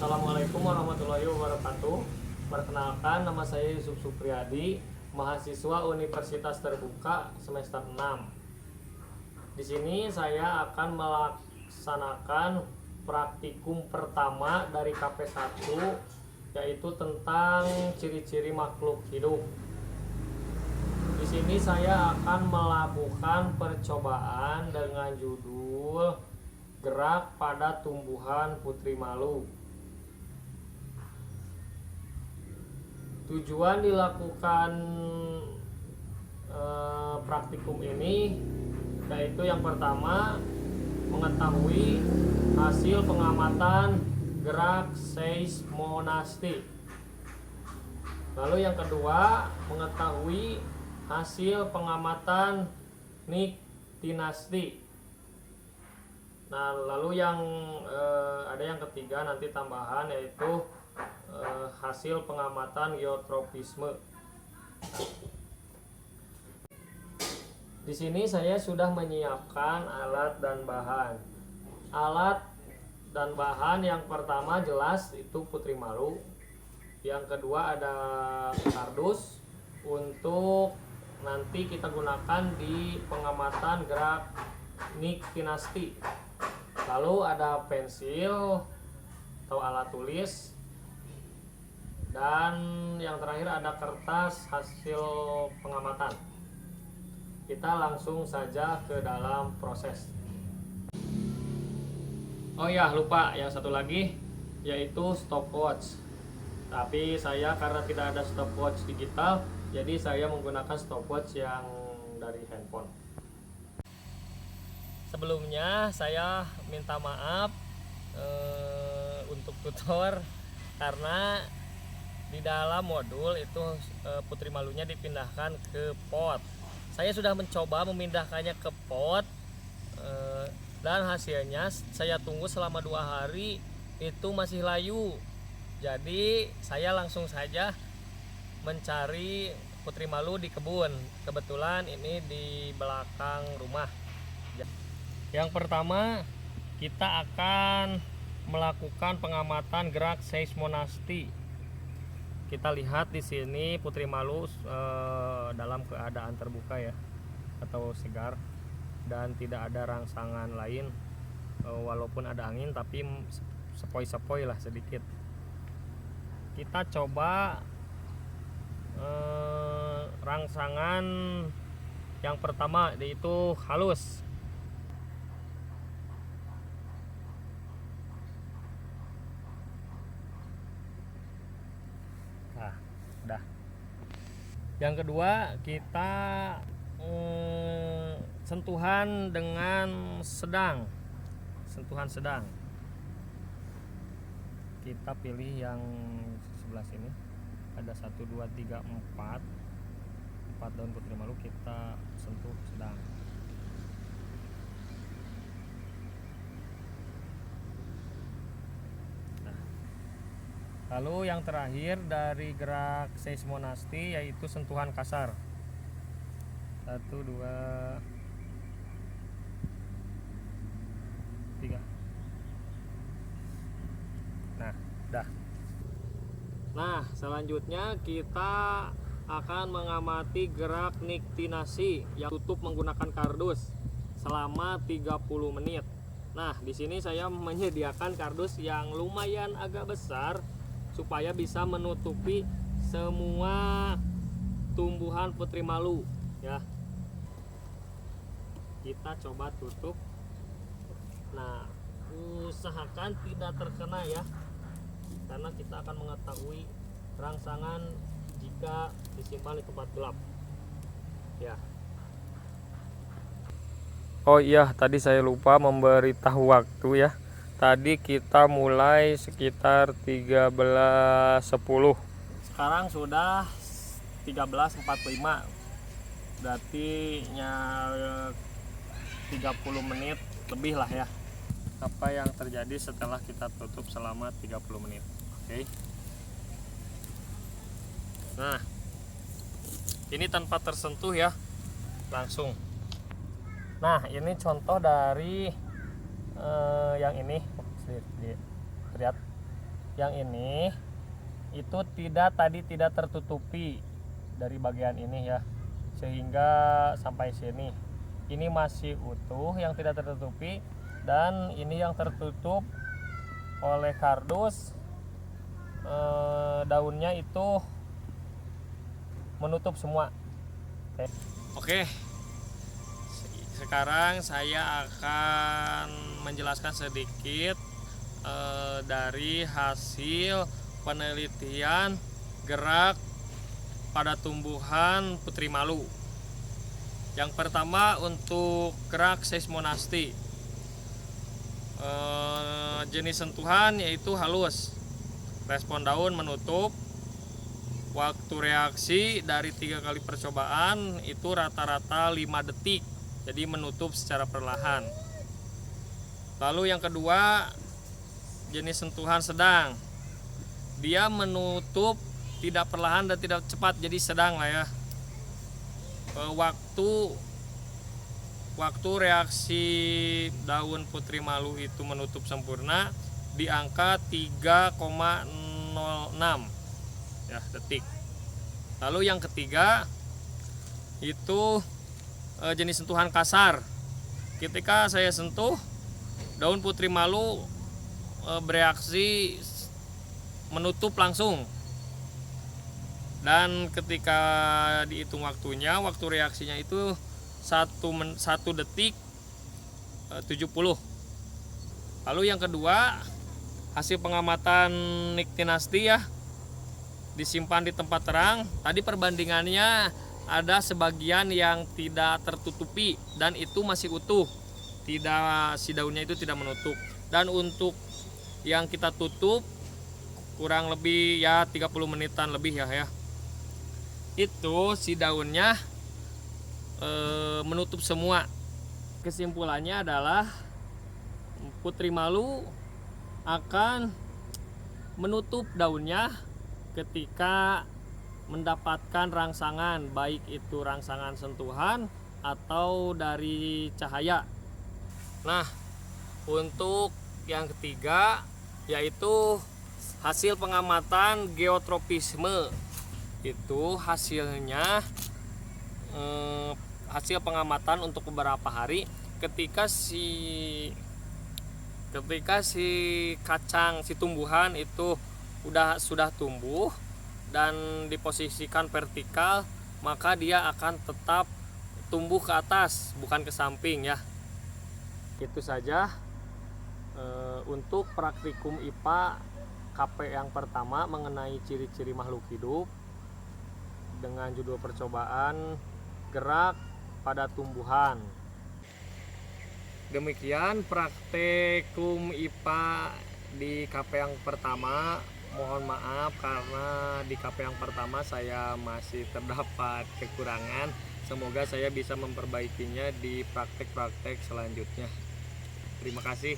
Assalamualaikum warahmatullahi wabarakatuh. Perkenalkan, nama saya Yusuf Supriyadi, mahasiswa Universitas Terbuka semester 6. Di sini saya akan melaksanakan praktikum pertama dari KP1, yaitu tentang ciri-ciri makhluk hidup. Di sini saya akan melakukan percobaan dengan judul gerak pada tumbuhan putri malu. Tujuan dilakukan praktikum ini yaitu yang pertama, mengetahui hasil pengamatan gerak seismonastik. Lalu yang kedua, mengetahui hasil pengamatan niktinastik. Nah, lalu yang ada yang ketiga nanti tambahan, yaitu hasil pengamatan geotropisme. Di sini saya sudah menyiapkan alat dan bahan. Alat dan bahan yang pertama jelas itu putri malu. Yang kedua ada kardus untuk nanti kita gunakan di pengamatan gerak niktinastik. Lalu ada pensil atau alat tulis, dan yang terakhir ada kertas hasil pengamatan. Kita langsung saja ke dalam proses. Oh ya, lupa yang satu lagi, yaitu stopwatch. Tapi saya karena tidak ada stopwatch digital, jadi saya menggunakan stopwatch yang dari handphone. Sebelumnya saya minta maaf untuk tutor, karena di dalam modul itu putri malunya dipindahkan ke pot. Saya sudah mencoba memindahkannya ke pot, dan hasilnya saya tunggu selama 2 hari itu masih layu. Jadi saya langsung saja mencari putri malu di kebun. Kebetulan ini di belakang rumah. Yang pertama, kita akan melakukan pengamatan gerak seismonastik. Kita lihat di sini putri malu dalam keadaan terbuka ya, atau segar, dan tidak ada rangsangan lain. Walaupun ada angin, tapi sepoi-sepoi lah sedikit. Kita coba rangsangan yang pertama, yaitu halus. Udah. Yang kedua, kita sentuhan dengan sedang. Sentuhan sedang. Kita pilih yang sebelah sini. Ada 1, 2, 3, 4 daun putri malu, kita sentuh sedang. Lalu yang terakhir dari gerak seismonastik, yaitu sentuhan kasar. 1, 2, 3. Nah, dah. Nah, selanjutnya kita akan mengamati gerak niktinasi yang tutup menggunakan kardus selama 30 menit. Nah, di sini saya menyediakan kardus yang lumayan agak besar supaya bisa menutupi semua tumbuhan putri malu ya. Kita coba tutup. Nah, usahakan tidak terkena ya, karena kita akan mengetahui rangsangan jika disimpan di tempat gelap ya. Oh iya, tadi saya lupa memberitahu waktu ya. Tadi kita mulai sekitar 13.10. Sekarang sudah 13.45. Berarti 30 menit lebih lah ya. Apa yang terjadi setelah kita tutup selama 30 menit. Oke. Nah, ini tanpa tersentuh ya, langsung. Nah, ini contoh dari yang ini lihat yang ini itu tidak tertutupi dari bagian ini ya, sehingga sampai sini ini masih utuh yang tidak tertutupi, dan ini yang tertutup oleh kardus. Daunnya itu menutup semua. Oke, sekarang saya akan menjelaskan sedikit dari hasil penelitian gerak pada tumbuhan putri malu. Yang pertama untuk gerak seismonasti, jenis sentuhan yaitu halus, respon daun menutup, waktu reaksi dari 3 kali percobaan itu rata-rata 5 detik, jadi menutup secara perlahan. Lalu yang kedua, jenis sentuhan sedang, dia menutup tidak perlahan dan tidak cepat, jadi sedang lah ya. Waktu reaksi daun putri malu itu menutup sempurna di angka 3,06 ya, detik. Lalu yang ketiga itu jenis sentuhan kasar. Ketika saya sentuh, daun putri malu bereaksi menutup langsung, dan ketika dihitung waktunya, waktu reaksinya itu 1 detik 70. Lalu yang kedua, hasil pengamatan niktinasti ya, disimpan di tempat terang. Tadi perbandingannya ada sebagian yang tidak tertutupi dan itu masih utuh, si daunnya itu tidak menutup. Dan untuk yang kita tutup kurang lebih ya 30 menitan lebih ya, itu si daunnya menutup semua. Kesimpulannya adalah putri malu akan menutup daunnya ketika mendapatkan rangsangan, baik itu rangsangan sentuhan atau dari cahaya. Nah, untuk yang ketiga yaitu hasil pengamatan geotropisme. Itu hasilnya hasil pengamatan untuk beberapa hari ketika si kacang, si tumbuhan itu sudah tumbuh dan diposisikan vertikal, maka dia akan tetap tumbuh ke atas, bukan ke samping ya. Itu saja untuk praktikum IPA KP yang pertama mengenai ciri-ciri makhluk hidup dengan judul percobaan gerak pada tumbuhan. Demikian praktikum IPA di KP yang pertama. Mohon maaf karena di KP yang pertama saya masih terdapat kekurangan. Semoga saya bisa memperbaikinya di praktek-praktek selanjutnya. Terima kasih.